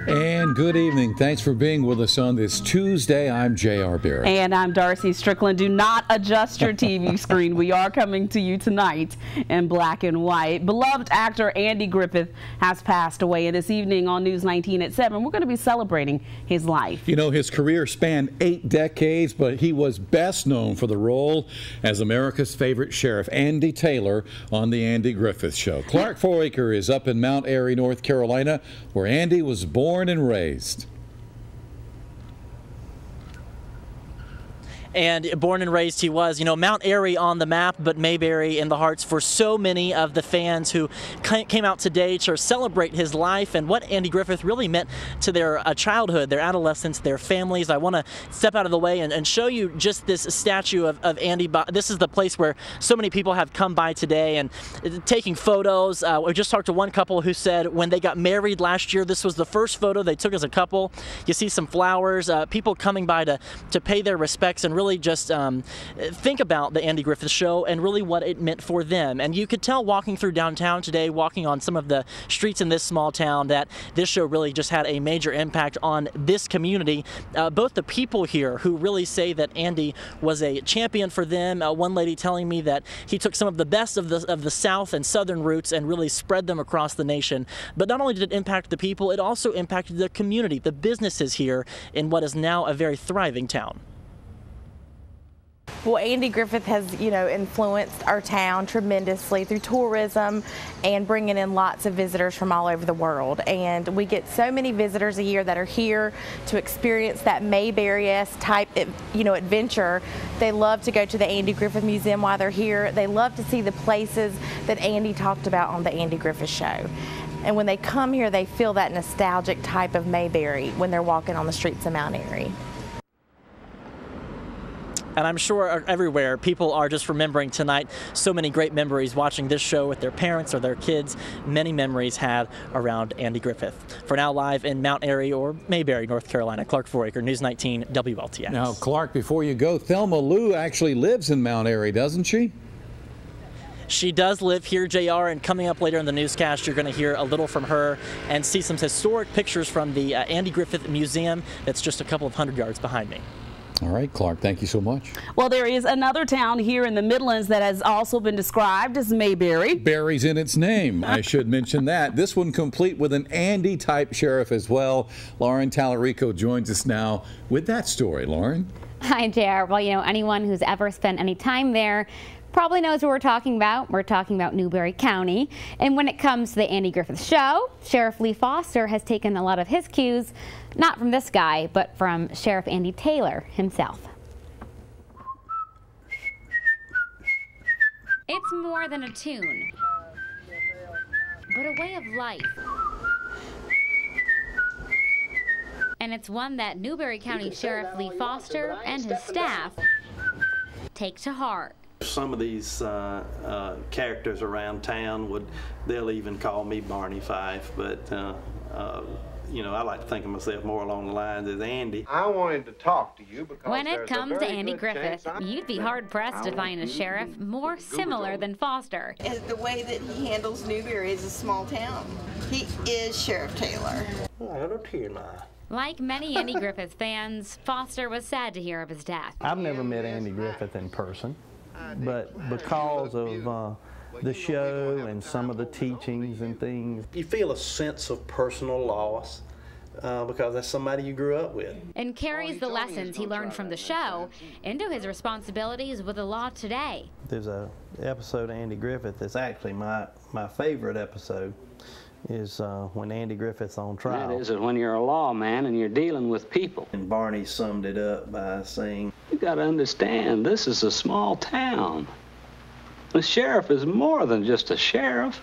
And good evening. Thanks for being with us on this Tuesday. I'm J.R. Barrett. And I'm Darcy Strickland. Do not adjust your TV screen. We are coming to you tonight in black and white. Beloved actor Andy Griffith has passed away. And this evening on News 19 at 7, we're going to be celebrating his life. You know, his career spanned 8 decades, but he was best known for the role as America's favorite sheriff, Andy Taylor, on The Andy Griffith Show. Clark Foraker is up in Mount Airy, North Carolina, where Andy was born and raised. And born and raised he was. You know, Mount Airy on the map, but Mayberry in the hearts for so many of the fans who came out today to celebrate his life and what Andy Griffith really meant to their childhood, their adolescence, their families. I want to step out of the way and show you just this statue of Andy. This is the place where so many people have come by today and taking photos. We just talked to one couple who said when they got married last year, this was the first photo they took as a couple. You see some flowers, people coming by to pay their respects and really just think about the Andy Griffith Show and really what it meant for them. And you could tell walking through downtown today, walking on some of the streets in this small town, that this show really just had a major impact on this community. Both the people here who really say that Andy was a champion for them. One lady telling me that he took some of the best of the South and Southern roots and really spread them across the nation. But not only did it impact the people, it also impacted the community, the businesses here in what is now a very thriving town. Well, Andy Griffith has, influenced our town tremendously through tourism and bringing in lots of visitors from all over the world. And we get so many visitors a year that are here to experience that Mayberry-esque type, adventure. They love to go to the Andy Griffith Museum while they're here. They love to see the places that Andy talked about on the Andy Griffith Show. And when they come here, they feel that nostalgic type of Mayberry when they're walking on the streets of Mount Airy. And I'm sure everywhere people are just remembering tonight so many great memories watching this show with their parents or their kids. Many memories had around Andy Griffith. For now, live in Mount Airy or Mayberry, North Carolina, Clark Foraker, News 19 WLTX. Now, Clark, before you go, Thelma Lou actually lives in Mount Airy, doesn't she? She does live here, JR, and coming up later in the newscast, you're going to hear a little from her and see some historic pictures from the Andy Griffith Museum that's just a couple of 100 yards behind me. All right, Clark, thank you so much. Well, there is another town here in the Midlands that has also been described as Mayberry. Berry's in its name. I should mention that. This one complete with an Andy-type sheriff as well. Lauren Tallarico joins us now with that story. Lauren? Hi, JR. Well, anyone who's ever spent any time there probably knows what we're talking about. We're talking about Newberry County. And when it comes to the Andy Griffith Show, Sheriff Lee Foster has taken a lot of his cues, not from this guy, but from Sheriff Andy Taylor himself. It's more than a tune, but a way of life. And it's one that Newberry County Sheriff Lee Foster and his staff take to heart. Some of these characters around town they'll even call me Barney Fife, but I like to think of myself more along the lines as Andy. I wanted to talk to you because when it comes to Andy Griffith, you'd be hard-pressed to find a sheriff more similar than Foster. The way that he handles Newberry is a small town. He is Sheriff Taylor. Like many Andy Griffith fans, Foster was sad to hear of his death. I've never met Andy Griffith in person, but because of the show and some of the teachings and things. You feel a sense of personal loss because that's somebody you grew up with. And carries the lessons he learned from the show into his responsibilities with the law today. There's an episode of Andy Griffith that's actually my favorite episode. Is when Andy Griffith's on trial. That is when you're a lawman and you're dealing with people. And Barney summed it up by saying, "You got to understand, this is a small town. The sheriff is more than just a sheriff.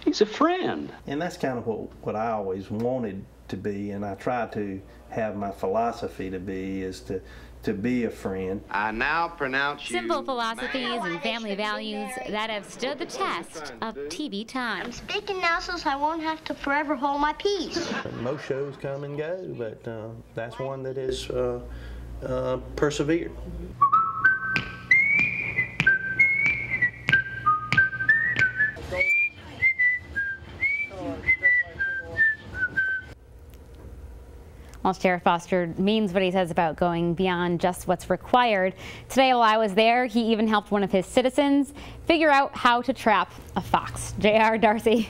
He's a friend." And that's kind of what I always wanted to be, and I try to have my philosophy to be, is to be a friend. I now pronounce you simple philosophies and family values that have stood the test of TV time. I'm speaking now so I won't have to forever hold my peace. Most shows come and go, but that's one that is persevered. Well, Sheriff Foster means what he says about going beyond just what's required. Today, while I was there, he even helped one of his citizens figure out how to trap a fox. J.R. Darcy.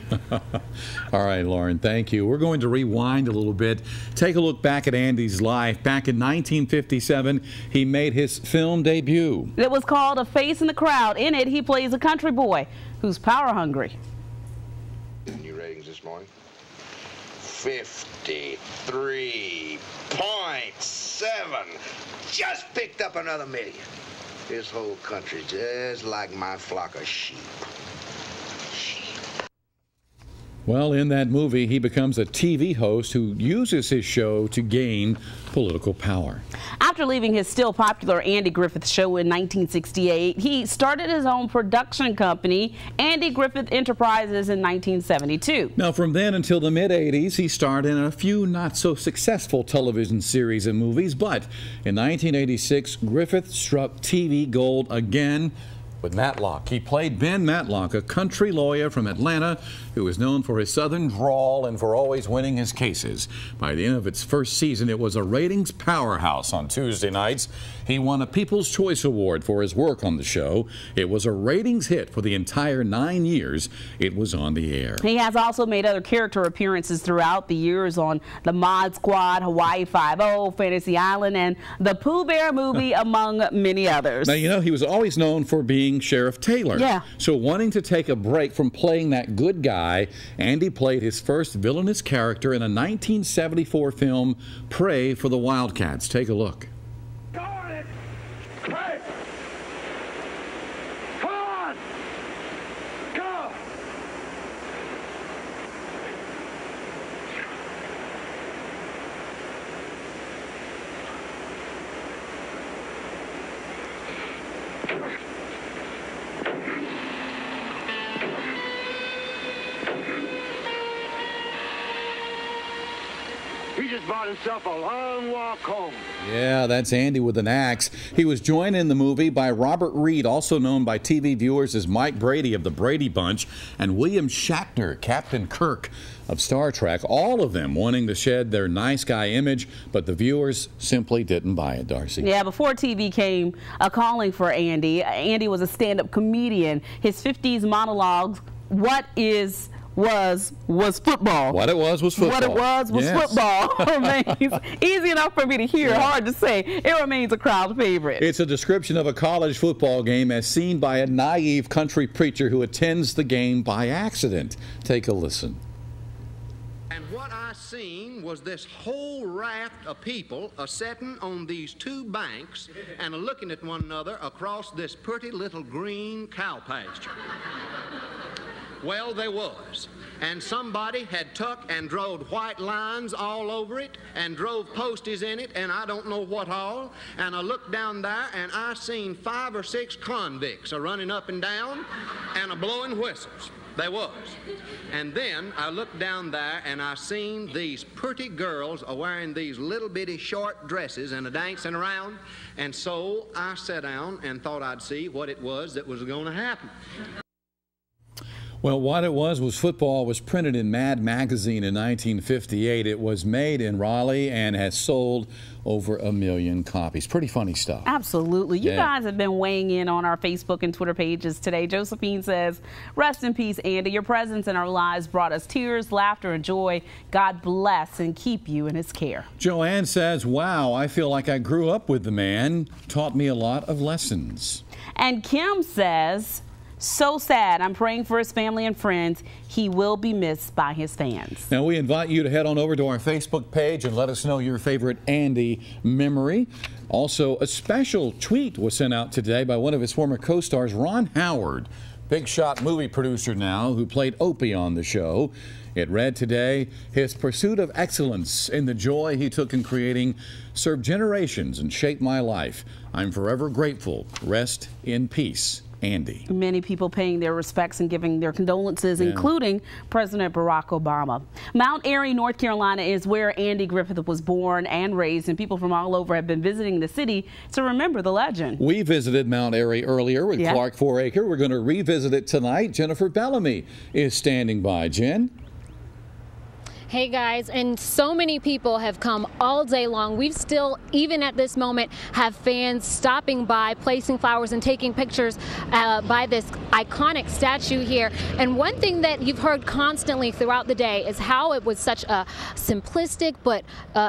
All right, Lauren, thank you. We're going to rewind a little bit. Take a look back at Andy's life. Back in 1957, he made his film debut. It was called A Face in the Crowd. In it, he plays a country boy who's power hungry. New ratings this morning. 53.7. Just picked up another million. This whole country just like my flock of sheep. Well, in that movie, he becomes a TV host who uses his show to gain political power. After leaving his still popular Andy Griffith Show in 1968, he started his own production company, Andy Griffith Enterprises, in 1972. Now, from then until the mid-'80s, he starred in a few not-so-successful television series and movies, but in 1986, Griffith struck TV gold again with Matlock. He played Ben Matlock, a country lawyer from Atlanta who is known for his southern drawl and for always winning his cases. By the end of its first season, it was a ratings powerhouse on Tuesday nights. He won a People's Choice Award for his work on the show. It was a ratings hit for the entire 9 years it was on the air. He has also made other character appearances throughout the years on The Mod Squad, Hawaii Five-0, Fantasy Island, and The Pooh Bear Movie, among many others. Now, you know, he was always known for being Sheriff Taylor. Yeah. So wanting to take a break from playing that good guy, Andy played his first villainous character in a 1974 film, Pray for the Wildcats. Take a look. Go on it! Pray! Come on! Go! He just bought himself a long walk home. Yeah, that's Andy with an axe. He was joined in the movie by Robert Reed, also known by TV viewers as Mike Brady of the Brady Bunch, and William Shatner, Captain Kirk of Star Trek, all of them wanting to shed their nice guy image, but the viewers simply didn't buy it, Darcy. Yeah, before TV came a calling for Andy, Andy was a stand-up comedian. His 50s monologues, was football. What it was football. What it was football. Remains easy enough for me to hear, hard to say. It remains a crowd favorite. It's a description of a college football game as seen by a naive country preacher who attends the game by accident. Take a listen. And what I seen was this whole raft of people a-setting on these two banks and a-looking at one another across this pretty little green cow pasture. Well, there was. And somebody had took and drove white lines all over it and drove posties in it and I don't know what all. And I looked down there and I seen 5 or 6 convicts a-running up and down and a-blowing whistles. They was. And then I looked down there and I seen these pretty girls a-wearing these little bitty short dresses and a-dancing around. And so I sat down and thought I'd see what it was that was going to happen. Well, what it was football was printed in Mad magazine in 1958. It was made in Raleigh and has sold over 1 million copies. Pretty funny stuff. Absolutely. You guys have been weighing in on our Facebook and Twitter pages today. Josephine says, rest in peace, Andy. Your presence in our lives brought us tears, laughter, and joy. God bless and keep you in his care. Joanne says, wow, I feel like I grew up with the man. Taught me a lot of lessons. And Kim says, so sad. I'm praying for his family and friends. He will be missed by his fans. Now, we invite you to head on over to our Facebook page and let us know your favorite Andy memory. Also, a special tweet was sent out today by one of his former co-stars, Ron Howard, big shot movie producer now, who played Opie on the show. It read today, his pursuit of excellence and the joy he took in creating served generations and shaped my life. I'm forever grateful. Rest in peace, Andy. Many people paying their respects and giving their condolences, including President Barack Obama. Mount Airy, North Carolina is where Andy Griffith was born and raised, and people from all over have been visiting the city to remember the legend. We visited Mount Airy earlier with Clark Foraker. We're going to revisit it tonight. Jennifer Bellamy is standing by. Jen? Hey guys, and so many people have come all day long. We've still, even at this moment, have fans stopping by, placing flowers and taking pictures by this iconic statue here. And one thing that you've heard constantly throughout the day is how it was such a simplistic but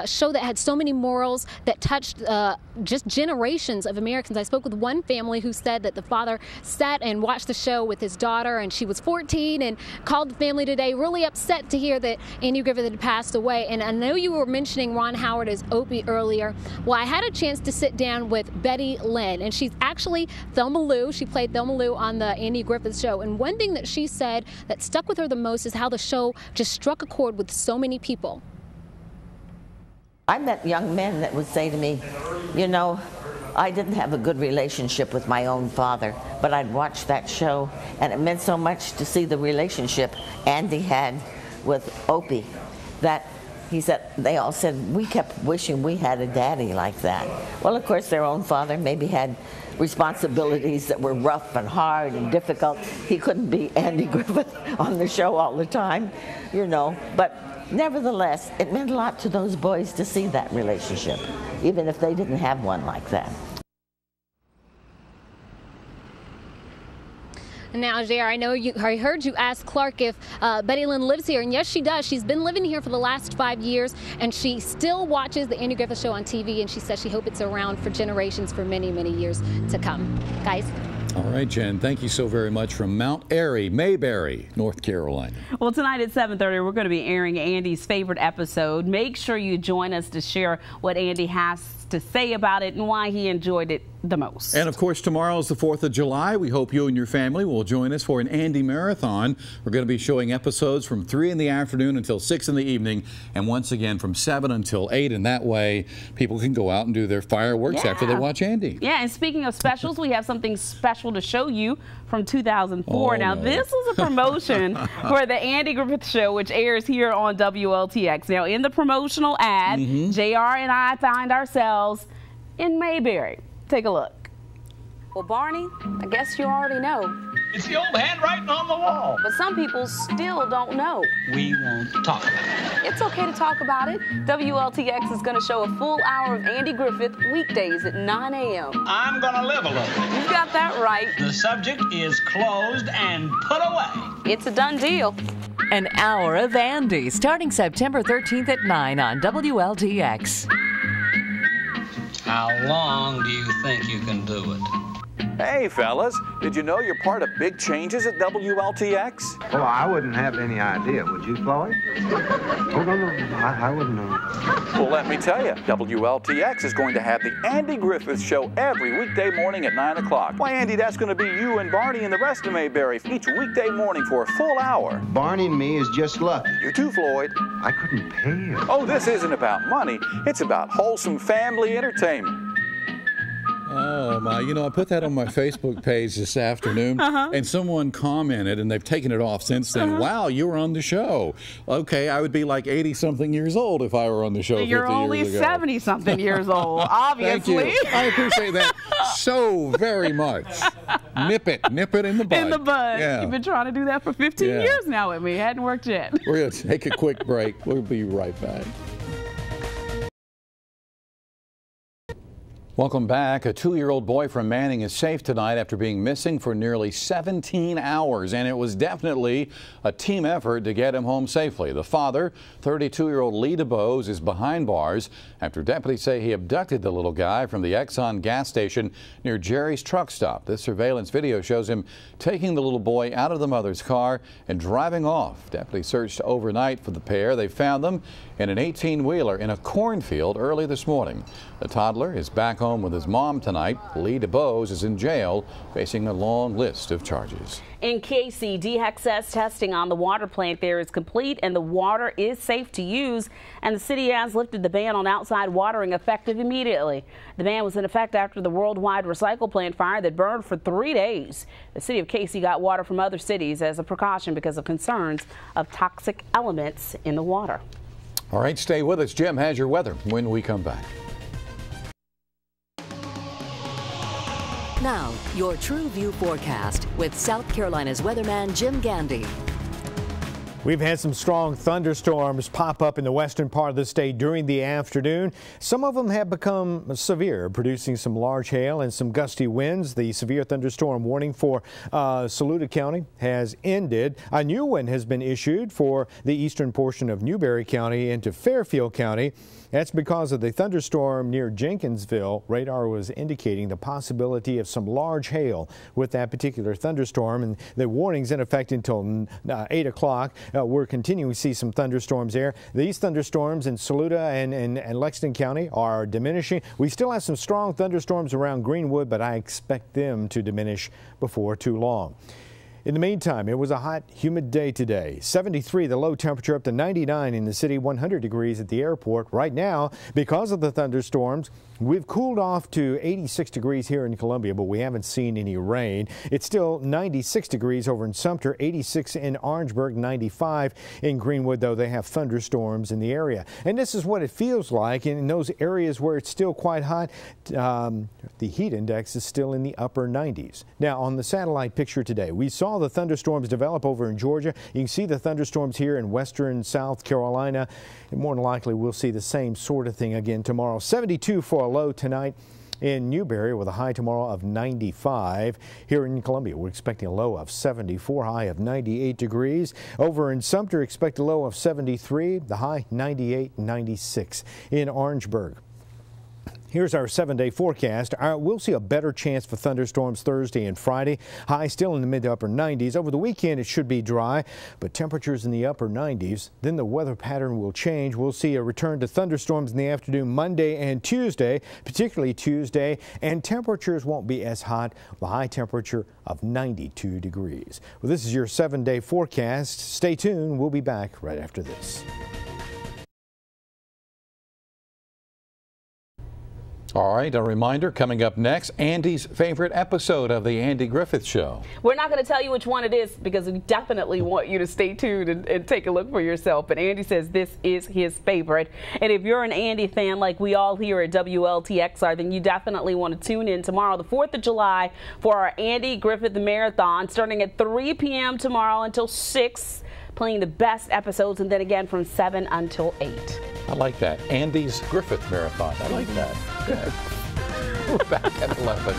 show that had so many morals that touched just generations of Americans. I spoke with one family who said that the father sat and watched the show with his daughter, and she was 14, and called the family today really upset to hear that Andy Griffith had passed away. And I know you were mentioning Ron Howard as Opie earlier. Well, I had a chance to sit down with Betty Lynn, and she's actually Thelma Lou. She played Thelma Lou on the Andy Griffith show. And one thing that she said that stuck with her the most is how the show just struck a chord with so many people. I met young men that would say to me, you know, I didn't have a good relationship with my own father, but I'd watch that show, and it meant so much to see the relationship Andy had with Opie that he said, they all said, we kept wishing we had a daddy like that. Well, of course, their own father maybe had responsibilities that were rough and hard and difficult. He couldn't be Andy Griffith on the show all the time, you know, but nevertheless, it meant a lot to those boys to see that relationship, even if they didn't have one like that. Now, JR, I heard you ask Clark if Betty Lynn lives here, and yes, she does. She's been living here for the last 5 years, and she still watches the Andy Griffith show on TV, and she says she hopes it's around for generations for many, many years to come. Guys? All right, Jen, thank you so very much from Mount Airy, Mayberry, North Carolina. Well, tonight at 7:30, we're going to be airing Andy's favorite episode. Make sure you join us to share what Andy has to say about it and why he enjoyed it the most. And of course, tomorrow is the 4th of July. We hope you and your family will join us for an Andy Marathon. We're going to be showing episodes from 3 in the afternoon until 6 in the evening, and once again from 7 until 8. And that way, people can go out and do their fireworks after they watch Andy. Yeah, and speaking of specials, we have something special to show you from 2004. Now, this is a promotion for the Andy Griffith Show, which airs here on WLTX. Now, in the promotional ad, JR and I find ourselves in Mayberry. Take a look. Well, Barney, I guess you already know. It's the old handwriting on the wall. But some people still don't know. We won't talk about it. It's okay to talk about it. WLTX is going to show a full hour of Andy Griffith weekdays at 9 a.m. I'm going to live a little. You've got that right. The subject is closed and put away. It's a done deal. An hour of Andy starting September 13th at 9 on WLTX. How long do you think you can do it? Hey, fellas, did you know you're part of big changes at WLTX? Well, I wouldn't have any idea. Would you, Floyd? Oh, no, I wouldn't know. Well, let me tell you, WLTX is going to have the Andy Griffith Show every weekday morning at 9 o'clock. Why, Andy, that's going to be you and Barney and the rest of Mayberry each weekday morning for a full hour. Barney and me is just lucky. You too, Floyd. I couldn't pay you. Oh, this isn't about money. It's about wholesome family entertainment. Oh, my. You know, I put that on my Facebook page this afternoon, and someone commented, and they've taken it off since then. Wow, you were on the show. Okay, I would be like 80-something years old if I were on the show 50 years ago. You're only 70-something years old, obviously. Thank you. I appreciate that so very much. Nip it in the bud. In the bud. Yeah. You've been trying to do that for 15 years now with me. It hadn't worked yet. We're going to take a quick break. We'll be right back. Welcome back. A 2-year-old boy from Manning is safe tonight after being missing for nearly 17 hours, and it was definitely a team effort to get him home safely. The father, 32-year-old Lee DeBose, is behind bars after deputies say he abducted the little guy from the Exxon gas station near Jerry's truck stop. This surveillance video shows him taking the little boy out of the mother's car and driving off. Deputies searched overnight for the pair. They found them in an 18-wheeler in a cornfield early this morning. The toddler is back home with his mom tonight. Lee DeBose is in jail facing a long list of charges. In Casey, DHEXS testing on the water plant there is complete and the water is safe to use, and the city has lifted the ban on outside watering effective immediately. The ban was in effect after the worldwide recycle plant fire that burned for 3 days. The city of Casey got water from other cities as a precaution because of concerns of toxic elements in the water. All right, stay with us. Jim has your weather when we come back. Now, your True View forecast with South Carolina's weatherman Jim Gandy. We've had some strong thunderstorms pop up in the western part of the state during the afternoon. Some of them have become severe, producing some large hail and some gusty winds. The severe thunderstorm warning for Saluda County has ended. A new one has been issued for the eastern portion of Newberry County into Fairfield County. That's because of the thunderstorm near Jenkinsville. Radar was indicating the possibility of some large hail with that particular thunderstorm, and the warning's in effect until 8 o'clock. We're continuing to see some thunderstorms there. These thunderstorms in Saluda and Lexington County are diminishing. We still have some strong thunderstorms around Greenwood, but I expect them to diminish before too long. In the meantime, it was a hot, humid day today. 73 the low temperature, up to 99 in the city, 100 degrees at the airport. Right now, because of the thunderstorms, we've cooled off to 86 degrees here in Columbia, but we haven't seen any rain. It's still 96 degrees over in Sumter, 86 in Orangeburg, 95 in Greenwood, though they have thunderstorms in the area. And this is what it feels like in those areas where it's still quite hot. The heat index is still in the upper 90s. Now, on the satellite picture today, we saw the thunderstorms develop over in Georgia. You can see the thunderstorms here in western South Carolina. And more than likely, we'll see the same sort of thing again tomorrow. 72 for a low tonight in Newberry with a high tomorrow of 95. Here in Columbia, we're expecting a low of 74, high of 98 degrees. Over in Sumter, expect a low of 73, the high 98, 96 in Orangeburg. Here's our 7-day forecast. We'll see a better chance for thunderstorms Thursday and Friday. High still in the mid to upper 90s. Over the weekend, it should be dry, but temperatures in the upper 90s. Then the weather pattern will change. We'll see a return to thunderstorms in the afternoon Monday and Tuesday, particularly Tuesday, and temperatures won't be as hot. The high temperature of 92 degrees. Well, this is your 7-day forecast. Stay tuned. We'll be back right after this. All right, a reminder coming up next, Andy's favorite episode of the Andy Griffith Show. We're not going to tell you which one it is because we definitely want you to stay tuned and take a look for yourself. But Andy says this is his favorite. And if you're an Andy fan like we all here at WLTX are, then you definitely want to tune in tomorrow, the 4th of July, for our Andy Griffith Marathon, starting at 3 p.m. tomorrow until 6, playing the best episodes, and then again from 7 until 8. I like that. Andy's Griffith Marathon. I like that. Good. We're back at 11.